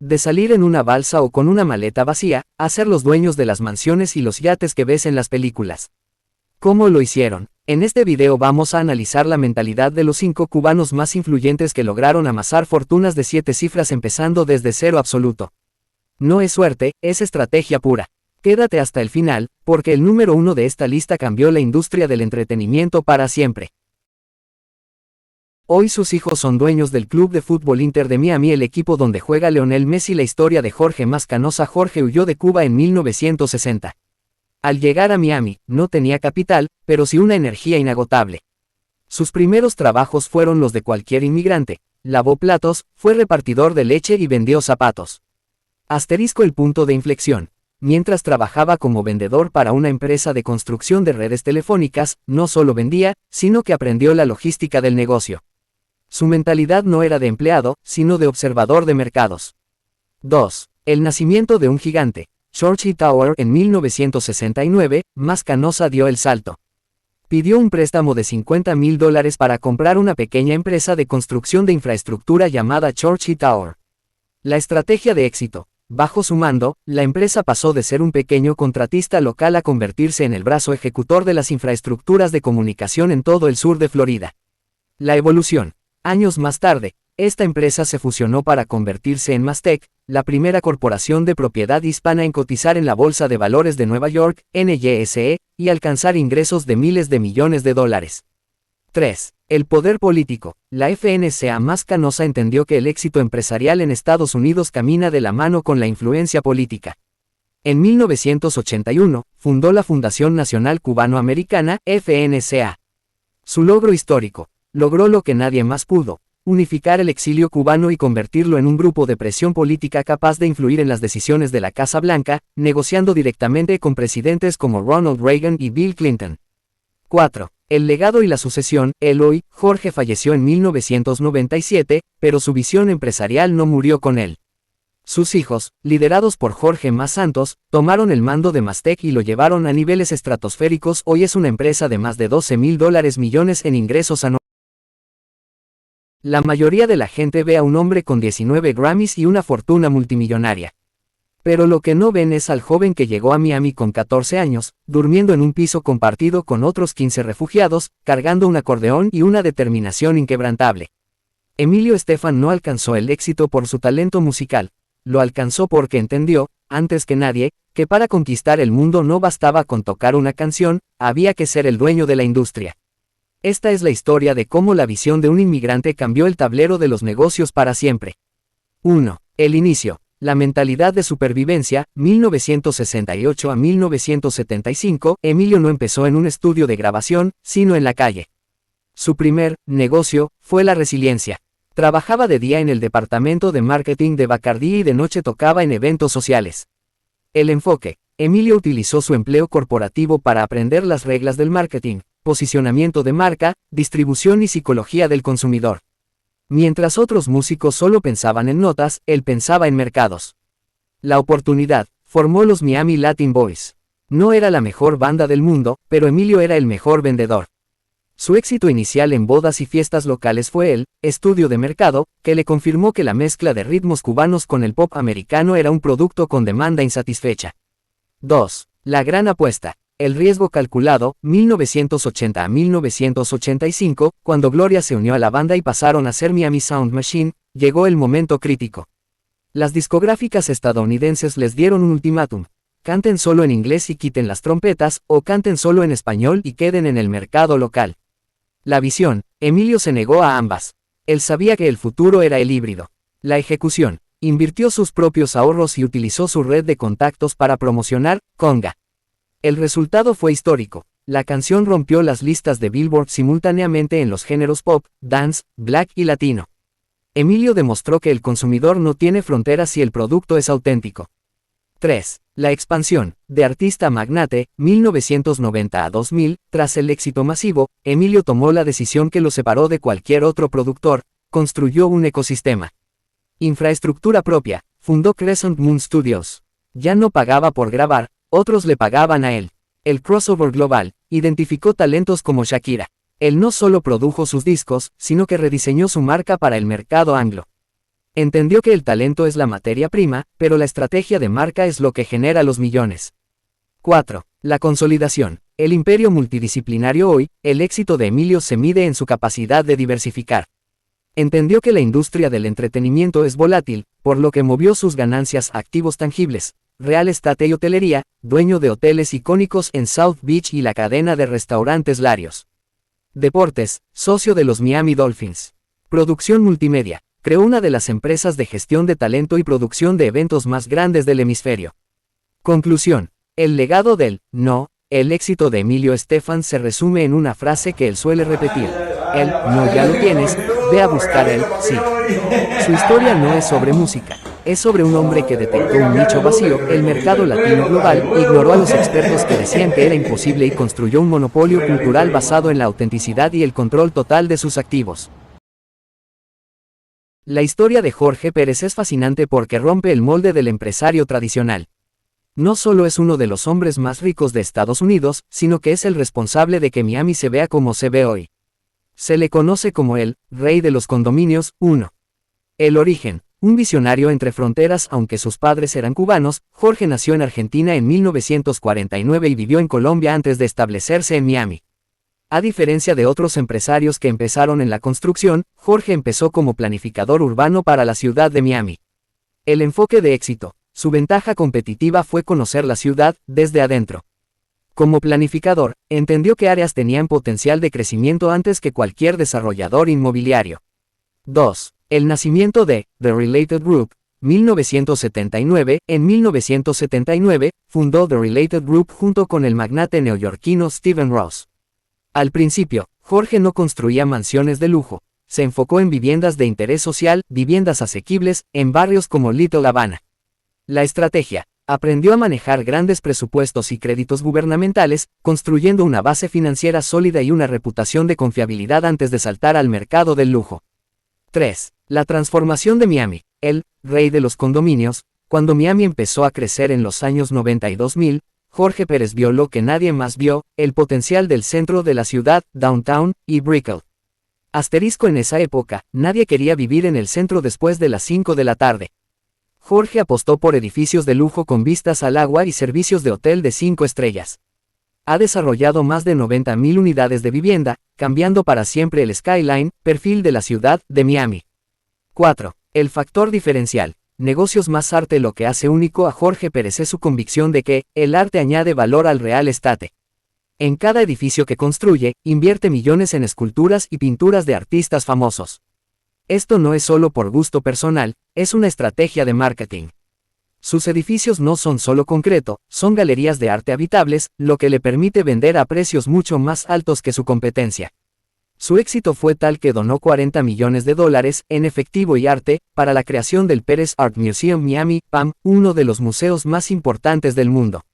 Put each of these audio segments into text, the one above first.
De salir en una balsa o con una maleta vacía, a ser los dueños de las mansiones y los yates que ves en las películas. ¿Cómo lo hicieron? En este video vamos a analizar la mentalidad de los 5 cubanos más influyentes que lograron amasar fortunas de 7 cifras empezando desde cero absoluto. No es suerte, es estrategia pura. Quédate hasta el final, porque el número 1 de esta lista cambió la industria del entretenimiento para siempre. Hoy sus hijos son dueños del Club de Fútbol Inter de Miami, el equipo donde juega Lionel Messi. La historia de Jorge más canosa. Jorge huyó de Cuba en 1960. Al llegar a Miami, no tenía capital, pero sí una energía inagotable. Sus primeros trabajos fueron los de cualquier inmigrante. Lavó platos, fue repartidor de leche y vendió zapatos. El punto de inflexión. Mientras trabajaba como vendedor para una empresa de construcción de redes telefónicas, no solo vendía, sino que aprendió la logística del negocio. Su mentalidad no era de empleado, sino de observador de mercados. 2. El nacimiento de un gigante. Churchill Tower en 1969, más canosa dio el salto. Pidió un préstamo de $50,000 para comprar una pequeña empresa de construcción de infraestructura llamada Churchill Tower. La estrategia de éxito. Bajo su mando, la empresa pasó de ser un pequeño contratista local a convertirse en el brazo ejecutor de las infraestructuras de comunicación en todo el sur de Florida. La evolución. Años más tarde, esta empresa se fusionó para convertirse en Mastech, la primera corporación de propiedad hispana en cotizar en la Bolsa de Valores de Nueva York, NYSE, y alcanzar ingresos de miles de millones de dólares. 3. El poder político. La FNCA más canosa entendió que el éxito empresarial en Estados Unidos camina de la mano con la influencia política. En 1981, fundó la Fundación Nacional Cubano-Americana, FNCA. Su logro histórico. Logró lo que nadie más pudo: unificar el exilio cubano y convertirlo en un grupo de presión política capaz de influir en las decisiones de la Casa Blanca, negociando directamente con presidentes como Ronald Reagan y Bill Clinton. 4. El legado y la sucesión. Eloy Jorge falleció en 1997, pero su visión empresarial no murió con él. Sus hijos, liderados por Jorge Más Santos, tomaron el mando de Mastech y lo llevaron a niveles estratosféricos. Hoy es una empresa de más de $12,000 millones en ingresos anuales. La mayoría de la gente ve a un hombre con 19 Grammys y una fortuna multimillonaria. Pero lo que no ven es al joven que llegó a Miami con 14 años, durmiendo en un piso compartido con otros 15 refugiados, cargando un acordeón y una determinación inquebrantable. Emilio Estefan no alcanzó el éxito por su talento musical, lo alcanzó porque entendió, antes que nadie, que para conquistar el mundo no bastaba con tocar una canción, había que ser el dueño de la industria. Esta es la historia de cómo la visión de un inmigrante cambió el tablero de los negocios para siempre. 1. El inicio. La mentalidad de supervivencia. 1968 a 1975, Emilio no empezó en un estudio de grabación, sino en la calle. Su primer negocio fue la resiliencia. Trabajaba de día en el departamento de marketing de Bacardí y de noche tocaba en eventos sociales. El enfoque. Emilio utilizó su empleo corporativo para aprender las reglas del marketing, posicionamiento de marca, distribución y psicología del consumidor. Mientras otros músicos solo pensaban en notas, él pensaba en mercados. La oportunidad. Formó los Miami Latin Boys. No era la mejor banda del mundo, pero Emilio era el mejor vendedor. Su éxito inicial en bodas y fiestas locales fue el estudio de mercado, que le confirmó que la mezcla de ritmos cubanos con el pop americano era un producto con demanda insatisfecha. 2. La gran apuesta. El riesgo calculado. 1980 a 1985, cuando Gloria se unió a la banda y pasaron a ser Miami Sound Machine, llegó el momento crítico. Las discográficas estadounidenses les dieron un ultimátum: canten solo en inglés y quiten las trompetas, o canten solo en español y queden en el mercado local. La visión. Emilio se negó a ambas. Él sabía que el futuro era el híbrido. La ejecución. Invirtió sus propios ahorros y utilizó su red de contactos para promocionar Conga. El resultado fue histórico. La canción rompió las listas de Billboard simultáneamente en los géneros pop, dance, black y latino. Emilio demostró que el consumidor no tiene fronteras si el producto es auténtico. 3. La expansión. De artista a magnate. 1990 a 2000, tras el éxito masivo, Emilio tomó la decisión que lo separó de cualquier otro productor: construyó un ecosistema. Infraestructura propia. Fundó Crescent Moon Studios. Ya no pagaba por grabar, otros le pagaban a él. El crossover global. Identificó talentos como Shakira. Él no solo produjo sus discos, sino que rediseñó su marca para el mercado anglo. Entendió que el talento es la materia prima, pero la estrategia de marca es lo que genera los millones. 4. La consolidación. El imperio multidisciplinario hoy, el éxito de Emilio se mide en su capacidad de diversificar. Entendió que la industria del entretenimiento es volátil, por lo que movió sus ganancias a activos tangibles, real estate y hotelería, dueño de hoteles icónicos en South Beach y la cadena de restaurantes Larios. Deportes, socio de los Miami Dolphins. Producción multimedia. Creó una de las empresas de gestión de talento y producción de eventos más grandes del hemisferio. Conclusión. El legado del el éxito de Emilio Estefan se resume en una frase que él suele repetir. El no ya lo tienes, ve a buscar el sí. Su historia no es sobre música, es sobre un hombre que detectó un nicho vacío, el mercado latino global, ignoró a los expertos que decían que era imposible y construyó un monopolio cultural basado en la autenticidad y el control total de sus activos. La historia de Jorge Pérez es fascinante porque rompe el molde del empresario tradicional. No solo es uno de los hombres más ricos de Estados Unidos, sino que es el responsable de que Miami se vea como se ve hoy. Se le conoce como el rey de los condominios. 1. El origen. Un visionario entre fronteras. Aunque sus padres eran cubanos, Jorge nació en Argentina en 1949 y vivió en Colombia antes de establecerse en Miami. A diferencia de otros empresarios que empezaron en la construcción, Jorge empezó como planificador urbano para la ciudad de Miami. El enfoque de éxito. Su ventaja competitiva fue conocer la ciudad desde adentro. Como planificador, entendió que áreas tenían potencial de crecimiento antes que cualquier desarrollador inmobiliario. 2. El nacimiento de The Related Group, 1979. En 1979, fundó The Related Group junto con el magnate neoyorquino Stephen Ross. Al principio, Jorge no construía mansiones de lujo, se enfocó en viviendas de interés social, viviendas asequibles, en barrios como Little Havana. La estrategia. Aprendió a manejar grandes presupuestos y créditos gubernamentales, construyendo una base financiera sólida y una reputación de confiabilidad antes de saltar al mercado del lujo. 3. La transformación de Miami. El rey de los condominios. Cuando Miami empezó a crecer en los años 90 y 2000, Jorge Pérez vio lo que nadie más vio, el potencial del centro de la ciudad, Downtown, y Brickell. Asterisco: en esa época, nadie quería vivir en el centro después de las 5 de la tarde. Jorge apostó por edificios de lujo con vistas al agua y servicios de hotel de 5 estrellas. Ha desarrollado más de 90,000 unidades de vivienda, cambiando para siempre el skyline, perfil de la ciudad de Miami. 4. El factor diferencial. Negocios más arte. Lo que hace único a Jorge Pérez es su convicción de que el arte añade valor al real estate. En cada edificio que construye, invierte millones en esculturas y pinturas de artistas famosos. Esto no es solo por gusto personal, es una estrategia de marketing. Sus edificios no son solo concreto, son galerías de arte habitables, lo que le permite vender a precios mucho más altos que su competencia. Su éxito fue tal que donó $40 millones en efectivo y arte, para la creación del Pérez Art Museum Miami, PAM, uno de los museos más importantes del mundo.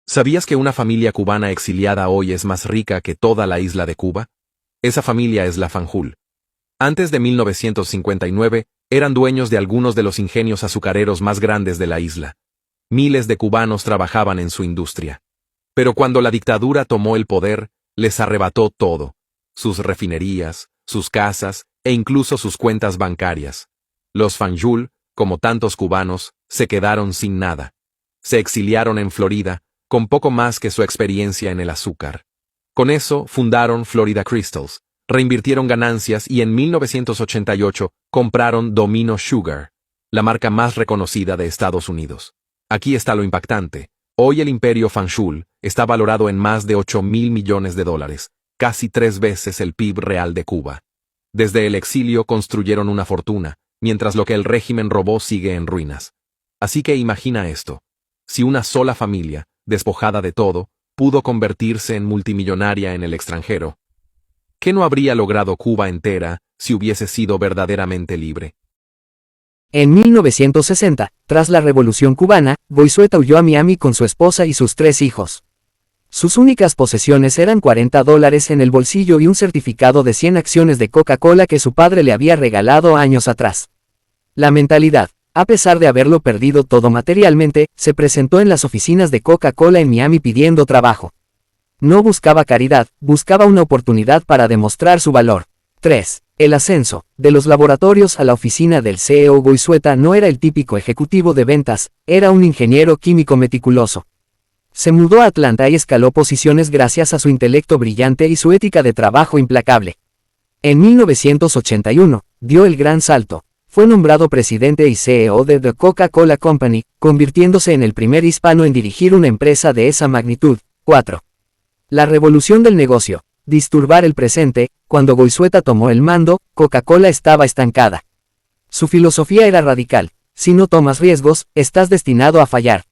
¿Sabías que una familia cubana exiliada hoy es más rica que toda la isla de Cuba? Esa familia es la Fanjul. Antes de 1959, eran dueños de algunos de los ingenios azucareros más grandes de la isla. Miles de cubanos trabajaban en su industria. Pero cuando la dictadura tomó el poder, les arrebató todo: sus refinerías, sus casas e incluso sus cuentas bancarias. Los Fanjul, como tantos cubanos, se quedaron sin nada. Se exiliaron en Florida, con poco más que su experiencia en el azúcar. Con eso fundaron Florida Crystals, reinvirtieron ganancias y en 1988 compraron Domino Sugar, la marca más reconocida de Estados Unidos. Aquí está lo impactante. Hoy el imperio Fanjul está valorado en más de $8,000 millones, casi 3 veces el PIB real de Cuba. Desde el exilio construyeron una fortuna, mientras lo que el régimen robó sigue en ruinas. Así que imagina esto. Si una sola familia, despojada de todo, pudo convertirse en multimillonaria en el extranjero, ¿qué no habría logrado Cuba entera si hubiese sido verdaderamente libre? En 1960, tras la Revolución Cubana, Goizueta huyó a Miami con su esposa y sus 3 hijos. Sus únicas posesiones eran $40 en el bolsillo y un certificado de 100 acciones de Coca-Cola que su padre le había regalado años atrás. La mentalidad, a pesar de haberlo perdido todo materialmente, se presentó en las oficinas de Coca-Cola en Miami pidiendo trabajo. No buscaba caridad, buscaba una oportunidad para demostrar su valor. 3. El ascenso, de los laboratorios a la oficina del CEO. Goizueta no era el típico ejecutivo de ventas, era un ingeniero químico meticuloso. Se mudó a Atlanta y escaló posiciones gracias a su intelecto brillante y su ética de trabajo implacable. En 1981, dio el gran salto. Fue nombrado presidente y CEO de The Coca-Cola Company, convirtiéndose en el primer hispano en dirigir una empresa de esa magnitud. 4. La revolución del negocio. Disturbar el presente. Cuando Goizueta tomó el mando, Coca-Cola estaba estancada. Su filosofía era radical: si no tomas riesgos, estás destinado a fallar.